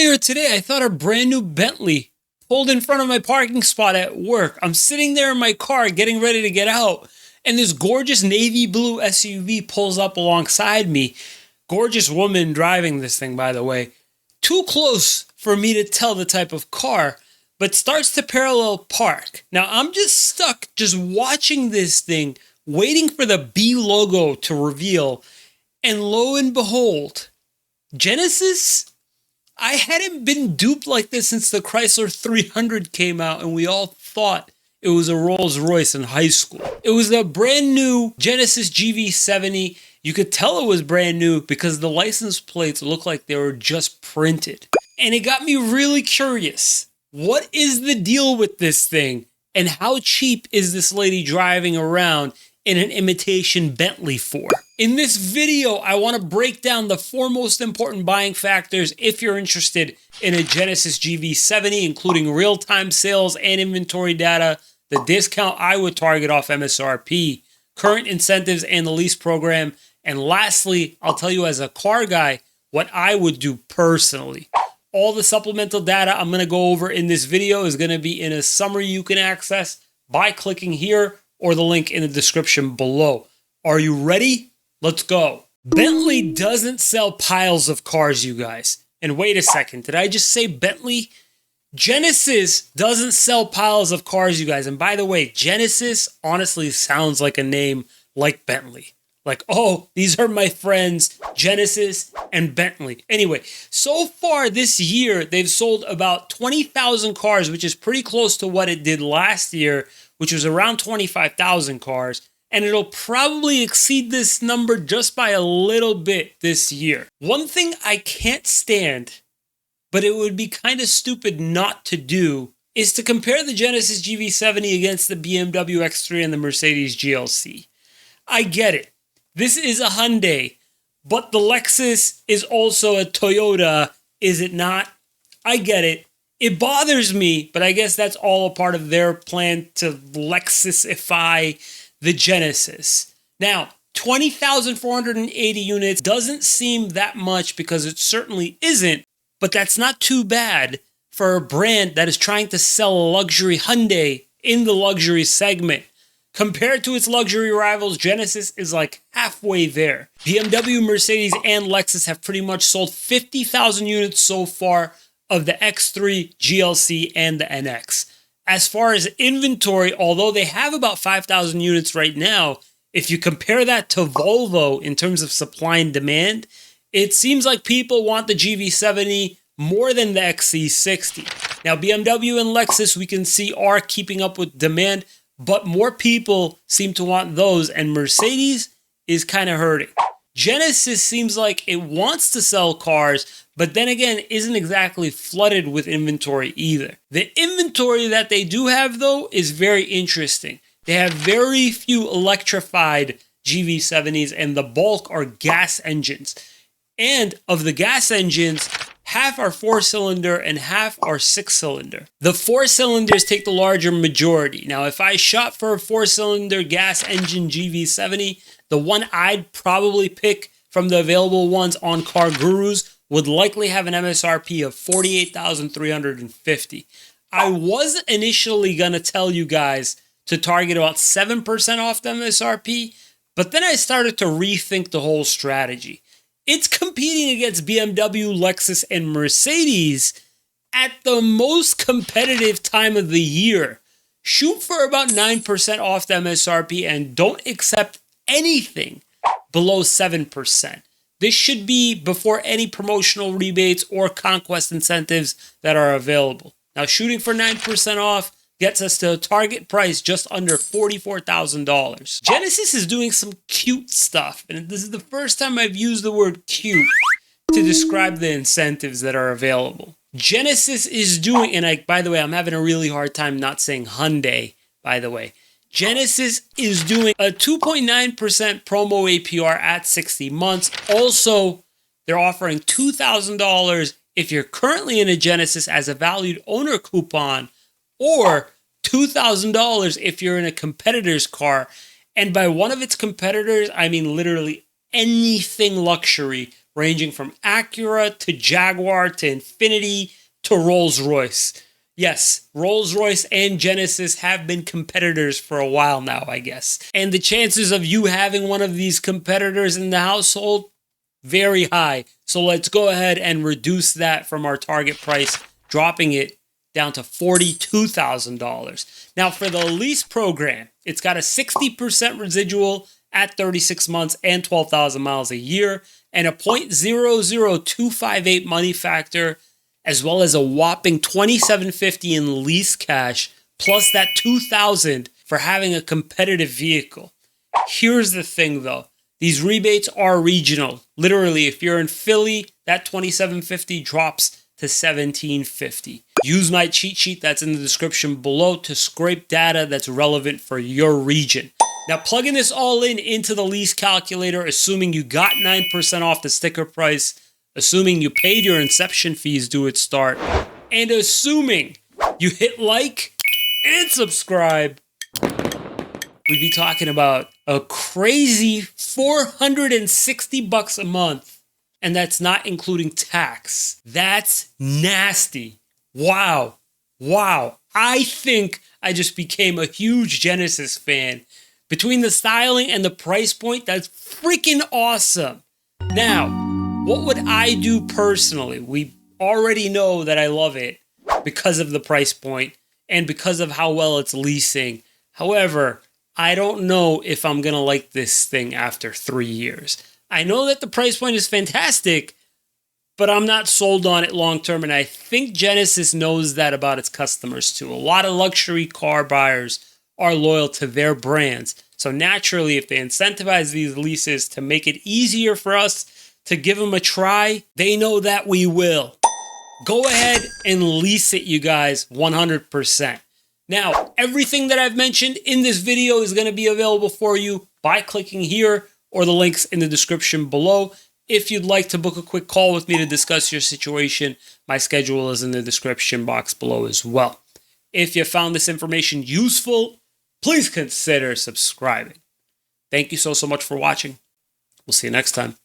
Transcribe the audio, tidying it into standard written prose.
Earlier today, I thought a brand new Bentley pulled in front of my parking spot at work. I'm sitting there in my car getting ready to get out, and this gorgeous navy blue SUV pulls up alongside me. Gorgeous woman driving this thing, by the way. Too close for me to tell the type of car, but starts to parallel park. Now, I'm just stuck just watching this thing, waiting for the B logo to reveal, and lo and behold, Genesis? I hadn't been duped like this since the Chrysler 300 came out and we all thought it was a Rolls Royce in high school. It was a brand new Genesis GV70. You could tell it was brand new because the license plates looked like they were just printed. And it got me really curious. What is the deal with this thing? And how cheap is this lady driving around in an imitation Bentley for? In this video, I want to break down the four most important buying factors if you're interested in a Genesis GV70, including real-time sales and inventory data, the discount I would target off MSRP, current incentives and the lease program, and lastly, I'll tell you as a car guy what I would do personally. All the supplemental data I'm going to go over in this video is going to be in a summary you can access by clicking here or the link in the description below. Are you ready? Let's go. Bentley doesn't sell piles of cars, you guys. And wait a second, did I just say Bentley? Genesis doesn't sell piles of cars, you guys. And by the way, Genesis honestly sounds like a name like Bentley. Like, oh, these are my friends, Genesis and Bentley. Anyway, so far this year, they've sold about 20,000 cars, which is pretty close to what it did last year, which was around 25,000 cars. And it'll probably exceed this number just by a little bit this year. One thing I can't stand, but it would be kind of stupid not to do, is to compare the Genesis GV70 against the BMW X3 and the Mercedes GLC. I get it. This is a Hyundai, but the Lexus is also a Toyota, is it not? I get it. It bothers me, but I guess that's all a part of their plan to Lexusify the Genesis. Now, 20,480 units doesn't seem that much because it certainly isn't, but that's not too bad for a brand that is trying to sell a luxury Hyundai in the luxury segment. Compared to its luxury rivals, Genesis is like halfway there. BMW, Mercedes, and Lexus have pretty much sold 50,000 units so far of the X3, GLC, and the NX. As far as inventory, although they have about 5,000 units right now, if you compare that to Volvo in terms of supply and demand, it seems like people want the GV70 more than the XC60. Now, BMW and Lexus, we can see, are keeping up with demand, but more people seem to want those, and Mercedes is kind of hurting. Genesis seems like it wants to sell cars, but then again, isn't exactly flooded with inventory either. The inventory that they do have, though, is very interesting. They have very few electrified GV70s, and the bulk are gas engines. And of the gas engines, half are 4-cylinder and half are 6-cylinder. The 4-cylinders take the larger majority. Now, if I shot for a 4-cylinder gas engine GV70, the one I'd probably pick from the available ones on Car Gurus would likely have an MSRP of $48,350. I was initially going to tell you guys to target about 7% off the MSRP, but then I started to rethink the whole strategy. It's competing against BMW, Lexus, and Mercedes at the most competitive time of the year. Shoot for about 9% off the MSRP and don't accept anything below 7%. This should be before any promotional rebates or conquest incentives that are available. Now, shooting for 9% off gets us to a target price just under $44,000. Genesis is doing some cute stuff, and this is the first time I've used the word cute to describe the incentives that are available. Genesis is doing, and by the way, I'm having a really hard time not saying Hyundai, by the way. Genesis is doing a 2.9% promo APR at 60 months. Also, they're offering $2,000 if you're currently in a Genesis as a valued owner coupon, or $2,000 if you're in a competitor's car. And by one of its competitors, I mean literally anything luxury ranging from Acura to Jaguar to Infiniti to Rolls-Royce. Yes, Rolls-Royce and Genesis have been competitors for a while now, I guess. And the chances of you having one of these competitors in the household, very high. So let's go ahead and reduce that from our target price, dropping it down to $42,000. Now for the lease program, it's got a 60% residual at 36 months and 12,000 miles a year, and a 0.00258 money factor, as well as a whopping $2,750 in lease cash, plus that $2,000 for having a competitive vehicle. Here's the thing though, these rebates are regional. Literally, if you're in Philly, that $2,750 drops to $1,750. Use my cheat sheet that's in the description below to scrape data that's relevant for your region. Now, plugging this all into the lease calculator, assuming you got 9% off the sticker price, assuming you paid your inception fees due at start, and assuming you hit like and subscribe, we'd be talking about a crazy $460 a month. And that's not including tax. That's nasty. Wow. Wow. I think I just became a huge Genesis fan. Between the styling and the price point, that's freaking awesome. Now, what would I do personally? We already know that I love it because of the price point and because of how well it's leasing. However, I don't know if I'm going to like this thing after 3 years. I know that the price point is fantastic, but I'm not sold on it long term, and I think Genesis knows that about its customers too. A lot of luxury car buyers are loyal to their brands. So naturally, if they incentivize these leases to make it easier for us to give them a try, they know that we will. Go ahead and lease it, you guys, 100%. Now, everything that I've mentioned in this video is going to be available for you by clicking here or the links in the description below. If you'd like to book a quick call with me to discuss your situation, my schedule is in the description box below as well. If you found this information useful, please consider subscribing. Thank you so much for watching. We'll see you next time.